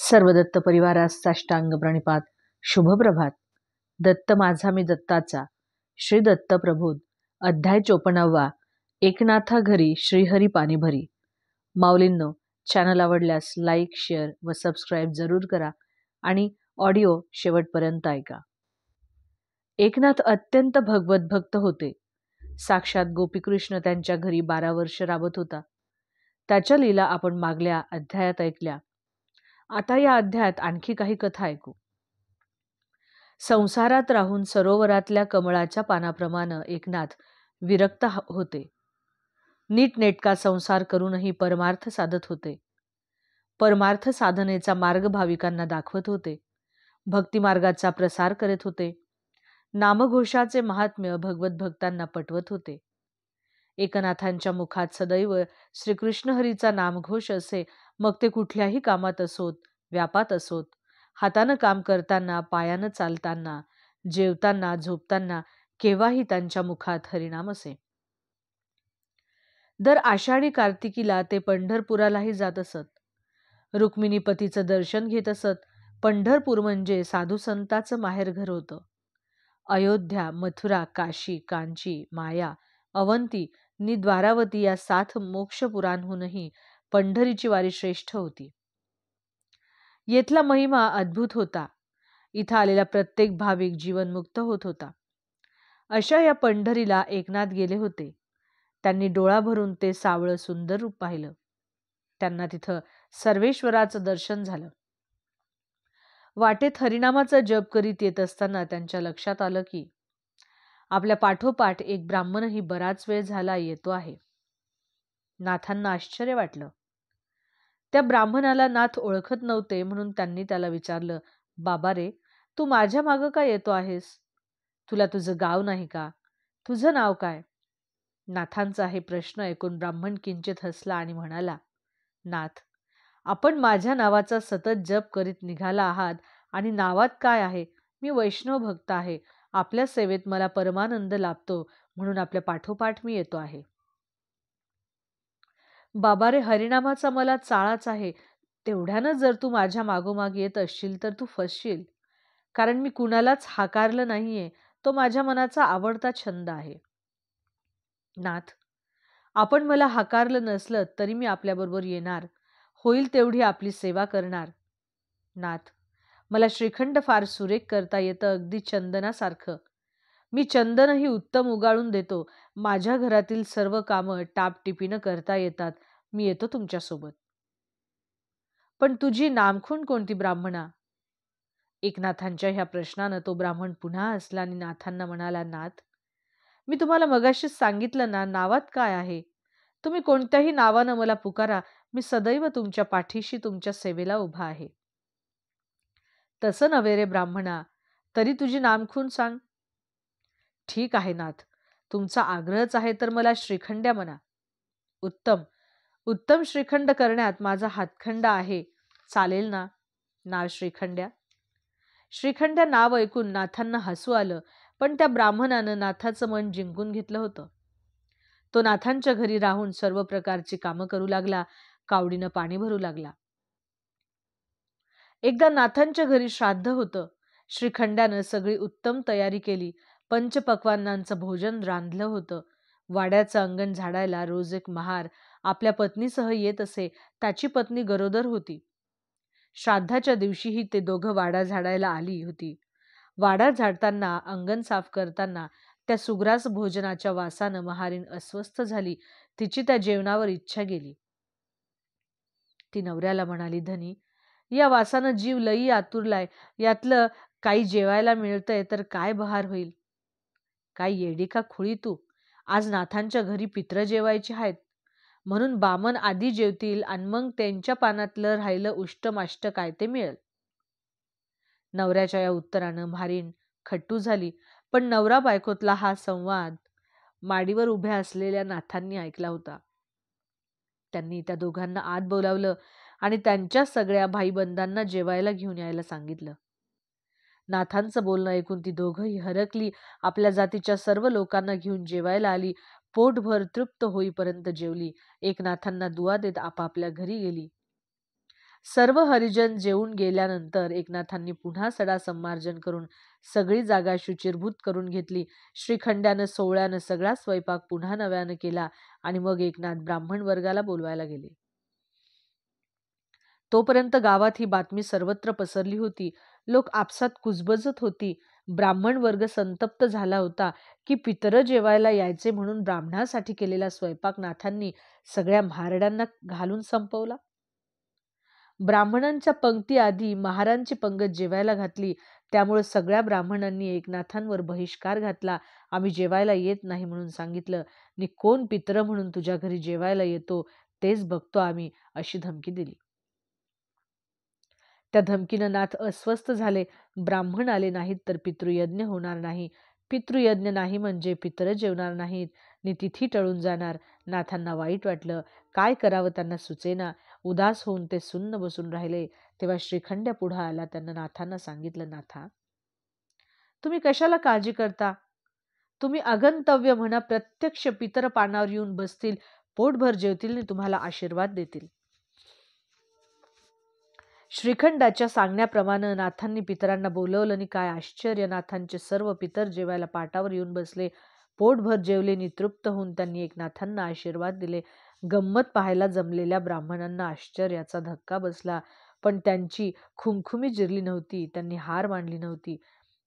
सर्व दत्त परिवारास साष्टांग प्रणिपात. शुभप्रभात. दत्त माझा मी दत्ताचा. श्री दत्त प्रबोध. अध्याय 54. एकनाथा घरी श्रीहरी पाणी भरी. माऊलींनो, चॅनल आवडल्यास लाईक, शेअर व सबस्क्राईब जरूर करा आणि ऑडिओ शेवटपर्यंत ऐका. एकनाथ अत्यंत भगवत भक्त होते. साक्षात गोपीकृष्ण त्यांच्या घरी 12 वर्ष राबत होता. त्याच्या लीला आपण मागल्या अध्यायात ऐकल्या. आता या अध्यायात आणखी काही कथा ऐकू. संसारात राहून सरोवरातल्या कमळाच्या पानाप्रमाणे एकनाथ विरक्त होते. नीटनेटका संसार करूनही परमार्थ साधत होते. परमार्थ साधनेचा मार्ग भाविकांना दाखवत होते. भक्ती मार्गाचा प्रसार करत होते. नामघोषाचे महात्म्य भगवत भक्तांना पटवत होते. एकनाथांच्या मुखात सदैव श्रीकृष्ण हरीचा नामघोष असे. मग ते कुठल्याही कामात असोत, व्यापात असोत, हातानं काम करताना, पायानं चालताना, जेवताना, झोपताना केव्हाही त्यांच्या मुखात हरिनाम असे. दर आषाढी कार्तिकीला ते पंढरपुरालाही जात असत. रुक्मिणीपतीचं दर्शन घेत असत. पंढरपूर म्हणजे साधू संताचं माहेरघर होतं. अयोध्या, मथुरा, काशी, कांची, माया, अवंती नि द्वारावती या 7 मोक्षपुरांहूनही पंढरीची वारी श्रेष्ठ होती. येथला महिमा अद्भुत होता. इथं आलेला प्रत्येक भाविक जीवनमुक्त होत होता. अशा या पंढरीला एकनाथ गेले होते. त्यांनी डोळा भरून ते सावळं सुंदर रूप पाहिलं. त्यांना तिथं सर्वेश्वराचं दर्शन झालं. वाटेत हरिनामाचा जप करीत येत असताना त्यांच्या लक्षात आलं की आपल्या पाठोपाठ एक ब्राह्मणही बराच वेळ झाला येतो आहे. नाथांना आश्चर्य वाटलं. त्या ब्राह्मणाला नाथ ओळखत नव्हते म्हणून त्यांनी त्याला विचारलं, बाबा रे, तू माझ्या मागं का येतो आहेस? तुला तुझं गाव नाही का? तुझं नाव काय? नाथांचा हे प्रश्न ऐकून ब्राह्मण किंचित हसला आणि म्हणाला, नाथ, आपण माझ्या नावाचा सतत जप करीत निघाला आहात आणि नावात काय आहे? मी वैष्णव भक्त आहे. आपल्या सेवेत मला परमानंद लाभतो म्हणून आपल्या पाठोपाठ मी येतो आहे. बाबा रे, हरिनामाचा मला चाळाच आहे. तेवढ्यानं जर तू माझ्या मागोमाग येत असशील तर तू फसशील. कारण मी कुणालाच हाकारलं नाहीये. तो माझ्या मनाचा आवडता छंद आहे. नाथ, आपण मला हाकारलं नसलं तरी मी आपल्याबरोबर येणार. होईल तेवढी आपली सेवा करणार. नाथ, मला श्रीखंड फार सुरेख करता येतं, अगदी चंदनासारखं. मी चंदनही उत्तम उगाळून देतो. माझ्या घरातील सर्व कामं टापटिपीनं करता येतात. मी येतो तुमच्यासोबत. पण तुझी नामखूण कोणती ब्राह्मणा? एकनाथांच्या ह्या प्रश्नानं तो ब्राह्मण पुन्हा हसला आणि नाथांना म्हणाला, नाथ, मी तुम्हाला मगाशीच सांगितलं ना, नावात काय आहे? तुम्ही कोणत्याही नावानं मला पुकारा. मी सदैव तुमच्या पाठीशी तुमच्या सेवेला उभा आहे. तसं नव्हे रे ब्राह्मणा, तरी तुझी नामखूण सांग. ठीक आहे नाथ, तुमचा आग्रहच आहे तर मला श्रीखंड्या म्हणा. उत्तम, उत्तम श्रीखंड करण्यात माझा हातखंड आहे. चालेल ना? नाव श्रीखंड्या. श्रीखंड्या नाव ऐकून नाथांना हसू आलं, पण त्या ब्राह्मणानं नाथाचं मन जिंकून घेतलं होतं. तो नाथांच्या घरी राहून सर्व प्रकारची कामं करू लागला. कावडीनं पाणी भरू लागला. एकदा नाथांच्या घरी श्राद्ध होतं. श्रीखंड्यानं सगळी उत्तम तयारी केली. पंचपक्वान्नांचं भोजन रांधलं होतं. वाड्याचं अंगण झाडायला रोज एक महार आपल्या पत्नीसह येत असे. त्याची पत्नी गरोदर होती. श्राद्धाच्या दिवशीही ते दोघं वाडा झाडायला आली होती. वाडा झाडताना, अंगण साफ करताना त्या सुग्रास भोजनाच्या वासानं महारीण अस्वस्थ झाली. तिची त्या जेवणावर इच्छा गेली. ती नवऱ्याला म्हणाली, धनी, या वासानं जीव लई आतुरलाय. यातलं काही जेवायला मिळतंय तर काय बहार होईल. काय येडी का खुळी तू? आज नाथांच्या घरी पित्र जेवायची आहेत म्हणून बामण आधी जेवतील आणि मग त्यांच्या पानातलं राहिलं उष्टमाष्ट काय ते मिळेल. नवऱ्याच्या या उत्तरानं म्हारीण खट्टू झाली. पण नवरा बायकोतला हा संवाद माडीवर उभ्या असलेल्या नाथांनी ऐकला होता. त्यांनी त्या दोघांना आत बोलावलं आणि त्यांच्या सगळ्या भाईबंधांना जेवायला घेऊन यायला सांगितलं. नाथांचं बोलणं ऐकून ती दोघंही हरकली. आपल्या जातीच्या सर्व लोकांना घेऊन जेवायला आली. पोटभर तृप्त होईपर्यंत जेवली. एकनाथांना दुआ देत आपापल्या घरी गेली. सर्व हरिजन जेवून गेल्यानंतर एकनाथांनी पुन्हा सडा संमार्जन करून सगळी जागा शुचिर्भूत करून घेतली. श्रीखंड्यानं सोहळ्यानं सगळा स्वयंपाक पुन्हा नव्यानं केला आणि मग एकनाथ ब्राह्मण वर्गाला बोलवायला गेले. तोपर्यंत गावात ही बातमी सर्वत्र पसरली होती. लोक आपसात कुजबजत होती. ब्राह्मण वर्ग संतप्त झाला होता की पितरं जेवायला यायचे म्हणून ब्राह्मणासाठी केलेला स्वयंपाक नाथांनी सगळ्या म्हारड्यांना घालून संपवला. ब्राह्मणांच्या पंक्ती आधी महारांची पंगत जेवायला घातली. त्यामुळे सगळ्या ब्राह्मणांनी एकनाथांवर बहिष्कार घातला. आम्ही जेवायला येत नाही म्हणून सांगितलं. नि कोण पितरं म्हणून तुझ्या घरी जेवायला येतो तेच बघतो आम्ही, अशी धमकी दिली. त्या धमकीनं नाथ अस्वस्थ झाले. ब्राह्मण आले नाहीत तर पितृयज्ञ होणार नाही. पितृयज्ञ नाही म्हणजे पितरं जेवणार नाहीत नि तिथी टळून जाणार. नाथांना वाईट वाटलं. काय करावं त्यांना सुचेना. उदास होऊन ते सुन्न बसून राहिले. तेव्हा श्रीखंड्या पुढं आला. त्यांना नाथांना सांगितलं, नाथा, तुम्ही कशाला काळजी करता? तुम्ही अगंतव्य म्हणा, प्रत्यक्ष पितर पानावर येऊन बसतील, पोटभर जेवतील आणि तुम्हाला आशीर्वाद देतील. श्रीखंडाच्या सांगण्याप्रमाणे नाथांनी पितरांना बोलवलं आणि काय आश्चर्य, नाथांचे सर्व पितर जेवायला पाटावर येऊन बसले. पोटभर जेवले नि तृप्त होऊन त्यांनी एकनाथांना आशीर्वाद दिले. गंमत पाहायला जमलेल्या ब्राह्मणांना आश्चर्याचा धक्का बसला. पण त्यांची खुमखुमी जिरली नव्हती. त्यांनी हार मानली नव्हती.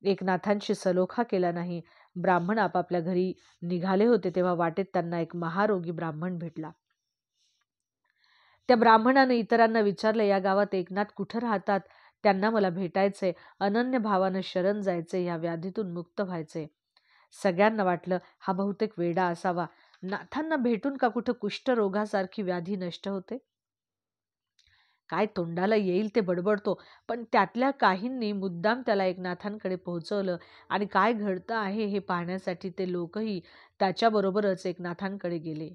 एकनाथांशी सलोखा केला नाही. ब्राह्मण आपापल्या घरी निघाले होते तेव्हा वाटेत त्यांना एक महारोगी ब्राह्मण भेटला. त्या ब्राह्मणाने इतरांना विचारले, या गावात एकनाथ कुठं राहतात? त्यांना मला भेटायचे, अनन्य भावानं शरण जायचे, या व्याधीतून मुक्त व्हायचे. सगळ्यांना वाटलं हा बहुतेक वेडा असावा. नाथांना भेटून का कुठं कुष्ठरोगासारखी व्याधी नष्ट होते? काय तोंडाला येईल ते बडबडतो. पण त्यातल्या काहींनी मुद्दाम त्याला एकनाथांकडे पोहोचवलं आणि काय घडतं आहे हे पाहण्यासाठी ते लोकही त्याच्याबरोबरच एकनाथांकडे गेले.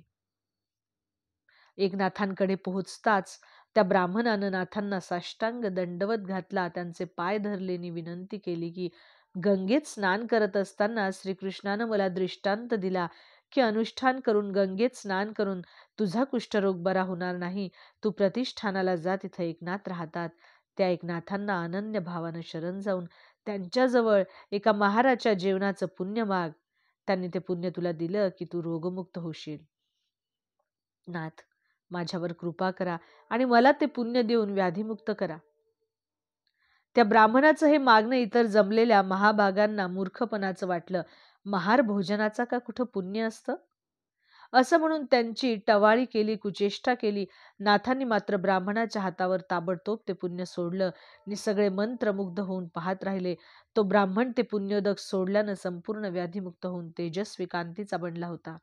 एकनाथांकडे पोहोचताच त्या ब्राह्मणानं नाथांना साष्टांग दंडवत घातला. त्यांचे पाय धरले नि विनंती केली की गंगेत स्नान करत असताना श्रीकृष्णानं मला दृष्टांत दिला की अनुष्ठान करून गंगेत स्नान करून तुझा कुष्ठरोग बरा होणार नाही. तू प्रतिष्ठानाला जा, तिथं एकनाथ राहतात. त्या एकनाथांना अनन्य भावानं शरण जाऊन त्यांच्याजवळ एका महाराच्या जेवणाचं पुण्य माग. त्यांनी ते पुण्य तुला दिलं की तू रोगमुक्त होशील. नाथ, माझ्यावर कृपा करा आणि मला ते पुण्य देऊन व्याधीमुक्त करा. त्या ब्राह्मणाचं हे मागणं इतर जमलेल्या महाभागांना मूर्खपणाचं वाटलं. महार भोजनाचा का कुठं पुण्य असतं? असं म्हणून त्यांची टवाळी केली, कुचेष्टा केली. नाथांनी मात्र ब्राह्मणाच्या हातावर ताबडतोब ते पुण्य सोडलं आणि सगळे मंत्रमुग्ध होऊन पाहत राहिले. तो ब्राह्मण ते पुण्योदक सोडल्यानं संपूर्ण व्याधीमुक्त होऊन तेजस्वी कांतीचा बनला होता.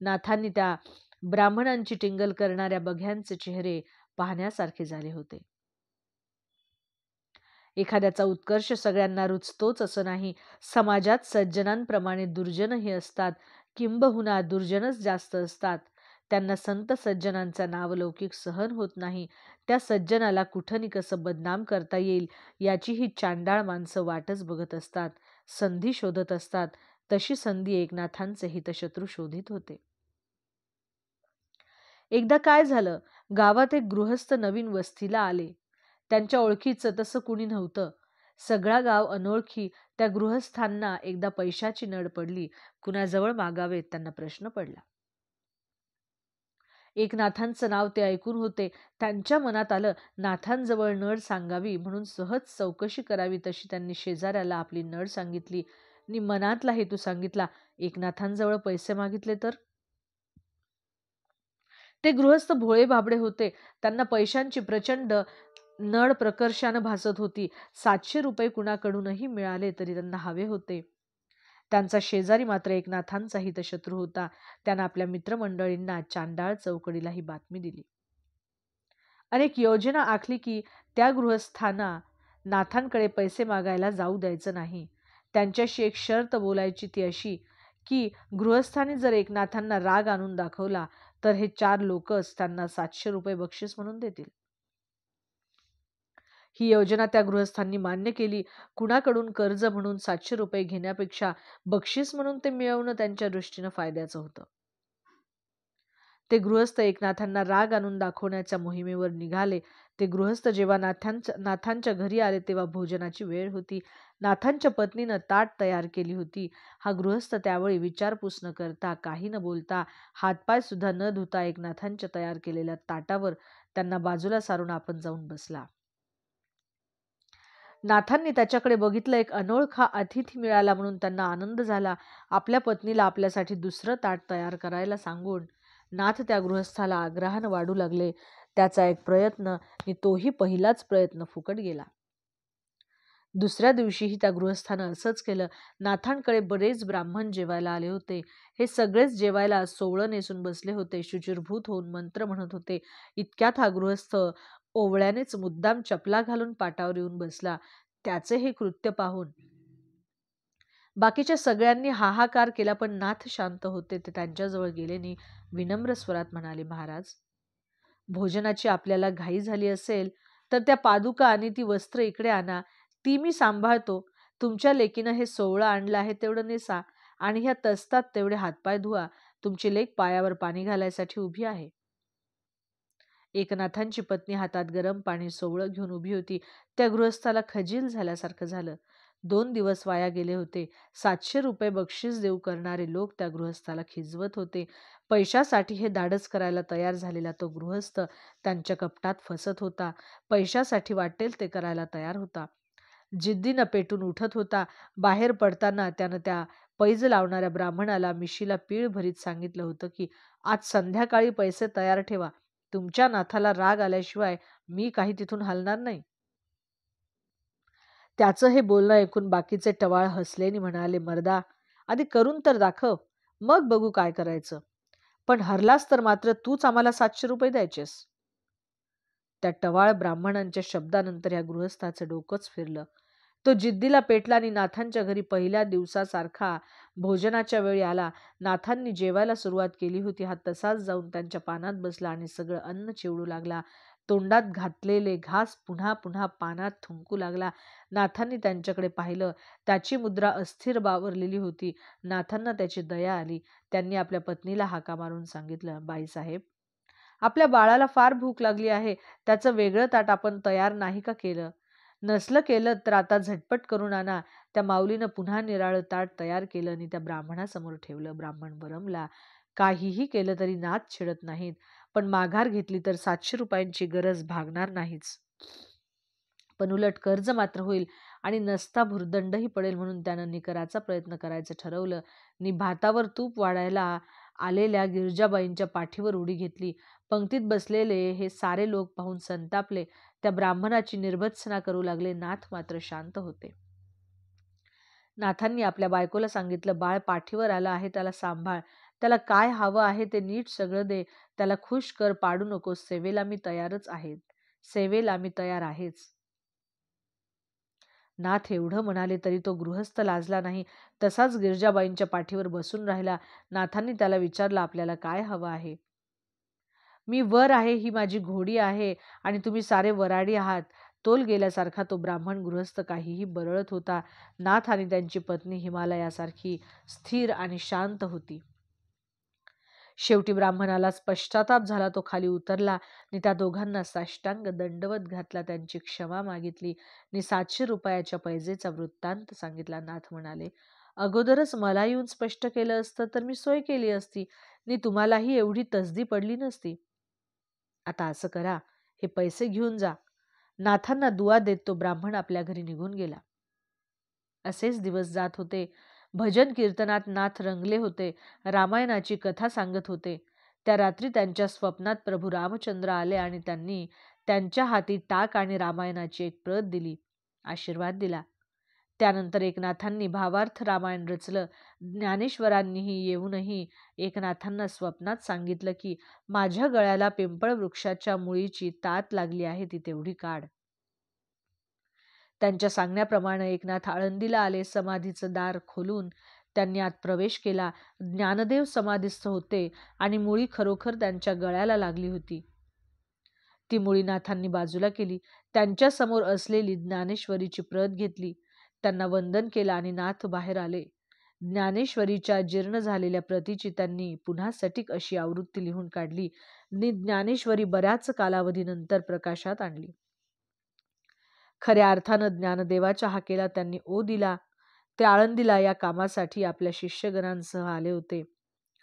नाथांनी त्या ब्राह्मणांची टिंगल करणाऱ्या बघ्यांचे चेहरे पाहण्यासारखे झाले होते. एखाद्याचा उत्कर्ष सगळ्यांना रुचतोच असं नाही. समाजात सज्जनांप्रमाणे दुर्जनही असतात, किंबहुना दुर्जनच जास्त असतात. त्यांना संत सज्जनांचा नावलौकिक सहन होत नाही. त्या सज्जनाला कुठं नि कसं बदनाम करता येईल याची ही चांडाळ माणसं वाटच बघत असतात, संधी शोधत असतात. तशी संधी एकनाथांचे हितशत्रू शोधित होते. एकदा काय झालं, गावात एक गृहस्थ नवीन वस्तीला आले. त्यांच्या ओळखीचं तसं कुणी नव्हतं. सगळा गाव अनोळखी. त्या गृहस्थांना एकदा पैशाची नड पडली. कुणाजवळ मागावेत त्यांना प्रश्न पडला. एकनाथांचं नाव ते ऐकून होते. त्यांच्या मनात आलं नाथांजवळ नड सांगावी म्हणून सहज चौकशी करावी. तशी त्यांनी शेजाऱ्याला आपली नड सांगितली आणि मनातला हेतू सांगितला. एकनाथांजवळ पैसे मागितले तर? ते गृहस्थ भोळे बाबडे होते. त्यांना पैशांची प्रचंड नड प्रकर्षानं भासत होती. 700 रुपये कुणाकडूनही मिळाले तरी त्यांना हवे होते. त्यांचा शेजारी मात्र एकनाथांचा हितशत्रू होता. त्यानं आपल्या मित्रमंडळींना चांडाळ चौकडीला ही बातमी दिली. अनेक योजना आखली की त्या गृहस्थांना नाथांकडे पैसे मागायला जाऊ द्यायचं नाही. त्यांच्याशी एक शर्त बोलायची, ती अशी की गृहस्थांनी जर एकनाथांना राग आणून दाखवला तर हे 4 लोकच त्यांना 700 रुपये बक्षीस म्हणून देतील. ही योजना त्या गृहस्थांनी मान्य केली. कुणाकडून कर्ज म्हणून 700 रुपये घेण्यापेक्षा बक्षीस म्हणून ते मिळवणं त्यांच्या दृष्टीनं फायद्याचं होतं. ते गृहस्थ एकनाथांना राग आणून दाखवण्याच्या मोहिमेवर निघाले. ते गृहस्थ जेव्हा नाथांच्या घरी आले तेव्हा भोजनाची वेळ होती. नाथांच्या पत्नीनं ताट तयार केली होती. हा गृहस्थ त्यावेळी विचारपूस न करता, काही न बोलता, हातपाय सुद्धा न धुता एकनाथांच्या तयार केलेल्या ताटावर त्यांना बाजूला सारून आपण जाऊन बसला. नाथांनी त्याच्याकडे बघितलं. एक अनोळखा अतिथी मिळाला म्हणून त्यांना आनंद झाला. आपल्या पत्नीला आपल्यासाठी दुसरं ताट तयार करायला सांगून नाथ त्या गृहस्थाला आग्रहानं वाढू लागले. त्याचा एक प्रयत्न आणि तोही पहिलाच प्रयत्न फुकट गेला. दुसऱ्या दिवशीही त्या गृहस्थानं असंच केलं. नाथांकडे बरेच ब्राह्मण जेवायला आले होते. हे सगळेच जेवायला सोवळं नेसून बसले होते. शुचिर्भूत होऊन मंत्र म्हणत होते. इतक्यात हा गृहस्थ ओवळ्यानेच मुद्दाम चपला घालून पाटावर येऊन बसला. त्याचे हे कृत्य पाहून बाकीच्या सगळ्यांनी हाहाकार केला, पण नाथ शांत होते. ते त्यांच्याजवळ गेले आणि विनम्र स्वरात म्हणाले, महाराज, भोजनाची आपल्याला घाई झाली असेल तर त्या पादुका आणि ती वस्त्र इकडे आणा. ती मी सांभाळतो. तुमच्या लेकीनं हे सोवळं आणलं आहे तेवढं नेसा आणि ह्या तस्तात तेवढे हातपाय धुवा. तुमची लेक पायावर पाणी घालायसाठी उभी आहे. एकनाथांची पत्नी हातात गरम पाणी सोवळं घेऊन उभी होती. त्या गृहस्थाला खजील झाल्यासारखं झालं. 2 दिवस वाया गेले होते. 700 रुपये बक्षीस देऊ करणारे लोक त्या गृहस्थाला खिजवत होते. पैशासाठी हे धाडस करायला तयार झालेला तो गृहस्थ त्यांच्या कपटात फसत होता. पैशासाठी वाटेल ते करायला तयार होता. जिद्दीनं पेटून उठत होता. बाहेर पडताना त्यानं त्या पैज लावणाऱ्या ब्राह्मणाला मिशीला पीळ भरीत सांगितलं होतं की आज संध्याकाळी पैसे तयार ठेवा. तुमच्या नाथाला राग आल्याशिवाय मी काही तिथून हलणार नाही. त्याचं हे बोलणं ऐकून बाकीचे टवाळ हसले आणि म्हणाले, मर्दा, आधी करून तर दाखव, मग बघू काय करायचं. पण हरलास तर मात्र तूच आम्हाला 700 रुपये द्यायचेस. त्या टवाळ ब्राह्मणांच्या शब्दानंतर या गृहस्थाचं डोकंच फिरलं. तो जिद्दीला पेटला आणि नाथांच्या घरी पहिल्या दिवसासारखा भोजनाच्या वेळी आला. नाथांनी जेवायला सुरुवात केली होती. हा तसाच जाऊन त्यांच्या पानात बसला आणि सगळं अन्न चिवडू लागला. तोंडात घातलेले घास पुन्हा पुन्हा पानात थुंकू लागला. नाथांनी त्यांच्याकडे पाहिलं. त्याची मुद्रा अस्थिर बावरलेली होती. नाथांना त्याची दया आली. त्यांनी आपल्या पत्नीला हाका मारून सांगितलं, बाईसाहेब, आपल्या बाळाला फार भूक लागली आहे. त्याचं वेगळं ताट आपण तयार नाही का केलं? नसलं केलं तर आता झटपट करून आणा. त्या माऊलीनं पुन्हा निराळं ताट तयार केलं आणि त्या ब्राह्मणासमोर ठेवलं. ब्राह्मण बरमला. काहीही केलं तरी नाथ चिडत नाहीत, पण माघार घेतली तर 700 रुपयांची गरज भागणार नाहीच. पण उलट कर्ज मात्र होईल आणि नसता भुर्दंडही पडेल, म्हणून त्यानं निकराचा प्रयत्न करायचं ठरवलं. नि भातावर तूप वाढायला आलेल्या गिरजाबाईंच्या पाठीवर उडी घेतली. पंक्तीत बसलेले हे सारे लोक पाहून संतापले. त्या ब्राह्मणाची निर्भत्सना करू लागले. नाथ मात्र शांत होते. नाथांनी आपल्या बायकोला सांगितलं, बाळ पाठीवर आलं आहे, त्याला सांभाळ. त्याला काय हवं आहे ते नीट सगळं दे. त्याला खुश कर, पाडू नकोस. सेवेला मी तयार आहेच. नाथ एवढं म्हणाले तरी तो गृहस्थ लाजला नाही. तसाच गिरजाबाईंच्या पाठीवर बसून राहिला. नाथांनी त्याला विचारलं, आपल्याला काय हवं आहे? मी वर आहे, ही माझी घोडी आहे आणि तुम्ही सारे वराडी आहात. तोल गेल्यासारखा तो ब्राह्मण गृहस्थ काहीही बरळत होता. नाथ आणि त्यांची पत्नी हिमालयासारखी स्थिर आणि शांत होती. शेवटी ब्राह्मणाला पश्चाताप झाला. तो खाली उतरला आणि त्या दोघांना साष्टांग दंडवत घातला. त्यांची क्षमा मागितली आणि 700 रुपयाच्या पैजेचा वृत्तांत सांगितला. नाथ म्हणाले, अगोदरच मला येऊन स्पष्ट केलं असतं तर मी सोय केली असती आणि तुम्हालाही एवढी तसदी पडली नसती. आता असं करा, हे पैसे घेऊन जा. नाथांना दुआ देत तो ब्राह्मण आपल्या घरी निघून गेला. असेच दिवस जात होते. भजन कीर्तनात नाथ रंगले होते. रामायणाची कथा सांगत होते. त्या रात्री त्यांच्या स्वप्नात प्रभू रामचंद्र आले आणि त्यांनी त्यांच्या हाती टाक आणि रामायणाची एक प्रत दिली. आशीर्वाद दिला. त्यानंतर एकनाथांनी भावार्थ रामायण रचलं. ज्ञानेश्वरांनीही येऊनही एकनाथांना स्वप्नात सांगितलं की माझ्या गळ्याला पिंपळ वृक्षाच्या मुळीची तात लागली आहे, ती तेवढी काढ. त्यांच्या सांगण्याप्रमाणे एकनाथ आळंदीला आले. समाधीचं दार खोलून त्यांनी आत प्रवेश केला. ज्ञानदेव समाधीस्थ होते आणि मुळी खरोखर त्यांच्या गळ्याला लागली होती. ती मुळी नाथांनी बाजूला केली. त्यांच्या समोर असलेली ज्ञानेश्वरीची प्रत घेतली. त्यांना वंदन केलं आणि नाथ बाहेर आले. ज्ञानेश्वरीच्या जीर्ण झालेल्या प्रतीची त्यांनी पुन्हा सटीक अशी आवृत्ती लिहून काढली आणि ज्ञानेश्वरी बऱ्याच कालावधीनंतर प्रकाशात आणली. खऱ्या अर्थानं ज्ञानदेवाच्या हाकेला त्यांनी ओ दिला. ते आळंदीला या कामासाठी आपल्या शिष्यगणांसह आले होते.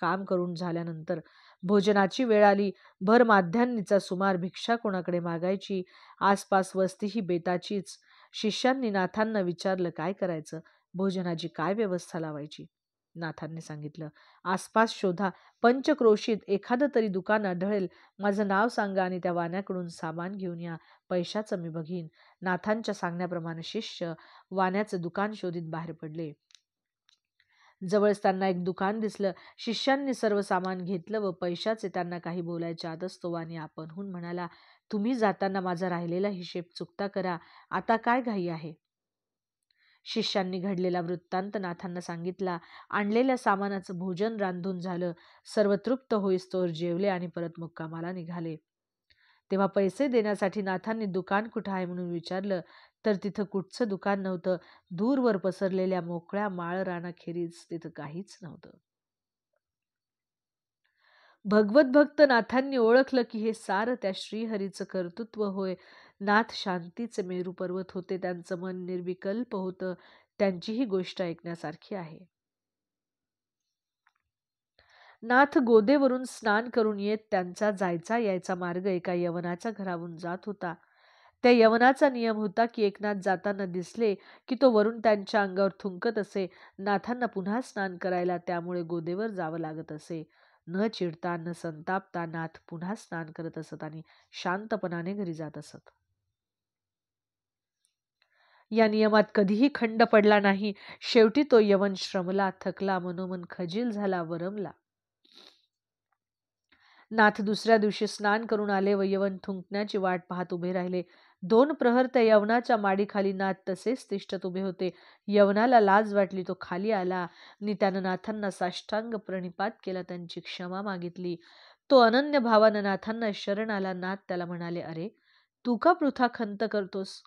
काम करून झाल्यानंतर भोजनाची वेळ आली. भर माध्यान्नीचा सुमार भिक्षा कोणाकडे मागायची. आसपास वस्ती ही बेताचीच. शिष्यांनी नाथांना विचारलं काय करायचं, भोजनाची काय व्यवस्था लावायची. नाथांनी सांगितलं, आसपास शोधा, पंचक्रोशीत एखादं तरी दुकान आढळेल, माझं नाव सांगा आणि त्या वाण्याकडून सामान घेऊन या, पैशाचं मी बघीन. नाथांच्या सांगण्याप्रमाणे शिष्य वाण्याचं दुकान शोधित बाहेर पडले. जवळच त्यांना एक दुकान दिसलं. शिष्यांनी सर्व सामान घेतलं व पैशाचे त्यांना काही बोलायच्या आतच तो वाणी आपणहून म्हणाला, तुम्ही जाताना माझा राहिलेला हिशेब चुकता करा, आता काय घाई आहे. शिष्यांनी घडलेला वृत्तांत नाथांना सांगितला. आणलेल्या सामानाचं भोजन रांधून झालं. सर्व तृप्त होईस्तोवर जेवले आणि परत मुक्कामाला निघाले. तेव्हा पैसे देण्यासाठी नाथांनी दुकान कुठं आहे म्हणून विचारलं, तर तिथं कुठचं दुकान नव्हतं. दूरवर पसरलेल्या मोकळ्या माळ रानाखेरीज तिथं काहीच नव्हतं. भगवत भक्त नाथांनी ओळखलं की हे सारं त्या श्रीहरीचं कर्तृत्व होय. नाथ शांतीचे मेरू पर्वत होते. त्यांचं मन निर्विकल्प होतं. त्यांची ही गोष्ट ऐकण्यासारखी आहे. नाथ गोदेवरून स्नान करून येत त्यांचा जायचा यायचा मार्ग एका यवनाच्या घरावरून जात होता. त्या यवनाचा नियम होता की एकनाथ जाताना दिसले की तो वरून त्यांच्या अंगावर थुंकत असे. नाथांना पुन्हा स्नान करायला त्यामुळे गोदेवर जावं लागत असे. न चिडता न संतापता नाथ पुन्हा स्नान करत असत आणि शांतपणाने घरी जात असत. या नियमात कधीही खंड पडला नाही. शेवटी तो यवन श्रमला, थकला, मनोमन खजील झाला, वरमला. नाथ दुसऱ्या दिवशी स्नान करून आले व यवन थुंकण्याची वाट पाहत उभे राहिले. 2 प्रहर त्या यवनाच्या माडीखाली नाथ तसेच तिष्ठत उभे होते. यवनाला लाज वाटली. तो खाली आला आणि त्यानं नाथांना साष्टांग प्रणिपात केला, त्यांची क्षमा मागितली. तो अनन्य भावानं नाथांना शरण आला. नाथ त्याला म्हणाले, अरे तू का पृथा खंत करतोस?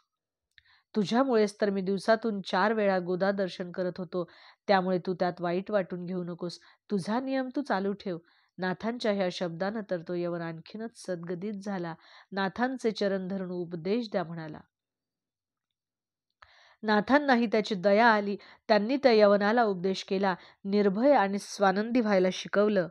तुझ्यामुळेच तर मी दिवसातून 4 वेळा गोदा दर्शन करत होतो. त्यामुळे तू त्यात वाईट वाटून घेऊ नकोस. तुझा नियम तू चालू ठेव. नाथांच्या ह्या शब्दानं तर तो यवन आणखीनच सद्गदित झाला. नाथांचे चरण धरून उपदेश द्या म्हणाला. नाथांनाही त्याची दया आली. त्यांनी त्या यवनाला उपदेश केला. निर्भय आणि स्वानंदी व्हायला शिकवलं.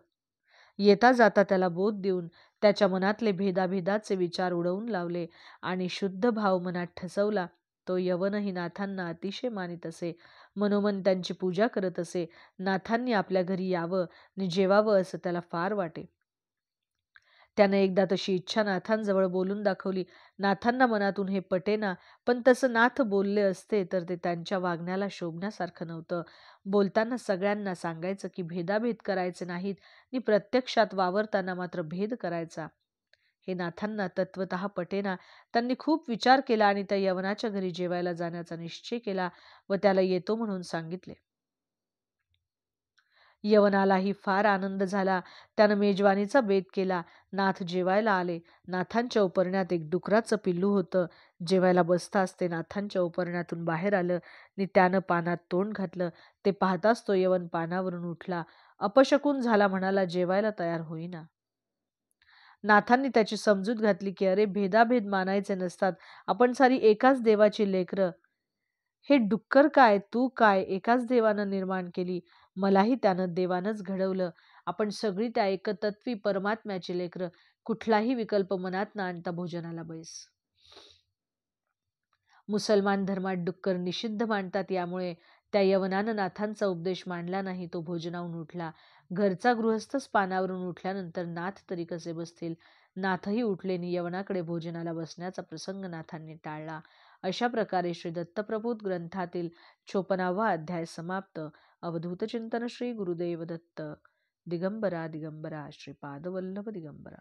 येता जाता त्याला बोध देऊन त्याच्या मनातले भेदाभेदाचे विचार उडवून लावले आणि शुद्ध भाव मनात ठसवला. तो यवनही नाथांना अतिशय मानित असे. मनोमन त्यांची पूजा करत असे. नाथांनी आपल्या घरी यावं आणि जेवावं असं त्याला फार वाटे. त्याने एकदा तशी इच्छा नाथांजवळ बोलून दाखवली. नाथांना मनातून हे पटेना, पण तसं नाथ बोलले असते तर ते त्यांच्या वागण्याला शोभण्यासारखं नव्हतं. बोलताना सगळ्यांना सांगायचं की भेदाभेद करायचे नाहीत आणि प्रत्यक्षात वावरताना मात्र भेद करायचा. हे नाथांना तत्वतः पटेना. त्यांनी खूप विचार केला आणि त्या यवनाच्या घरी जेवायला जाण्याचा निश्चय केला व त्याला येतो म्हणून सांगितले. यवनालाही फार आनंद झाला. त्यानं मेजवानीचा बेत केला. नाथ जेवायला आले. नाथांच्या उपरण्यात एक डुकराचं पिल्लू होतं. जेवायला बसताच ते नाथांच्या उपरण्यातून बाहेर आलं आणि त्यानं पानात तोंड घातलं. ते पाहताच तो यवन पानावरून उठला. अपशकुन झाला म्हणाला, जेवायला तयार होईना. नाथांनी त्याची समजूत घातली की अरे भेदाभेद मानायचे नसतात. आपण सारी एकाच देवाची लेकरं. हे डुक्कर काय, तू काय, एकाच देवानं निर्माण केली. मलाही त्यानं देवानंच घडवलं. आपण सगळी त्या एकतत्वी परमात्म्याची लेकरं. कुठलाही विकल्प मनात न आणता भोजनाला बैस. मुसलमान धर्मात डुक्कर निषिद्ध मानतात. यामुळे त्या यवनानं नाथांचा उपदेश मांडला नाही. तो भोजनाहून उठला. घरचा गृहस्थच पानावरून उठल्यानंतर नाथ तरी कसे बसतील. नाथही उठले आणि यवनाकडे भोजनाला बसण्याचा प्रसंग नाथांनी टाळला. अशा प्रकारे श्री दत्तप्रबोध ग्रंथातील 54वा अध्याय समाप्त. अवधूत चिंतन श्री गुरुदेव दत्त. दिगंबरा दिगंबरा श्रीपादवल्लभ दिगंबरा.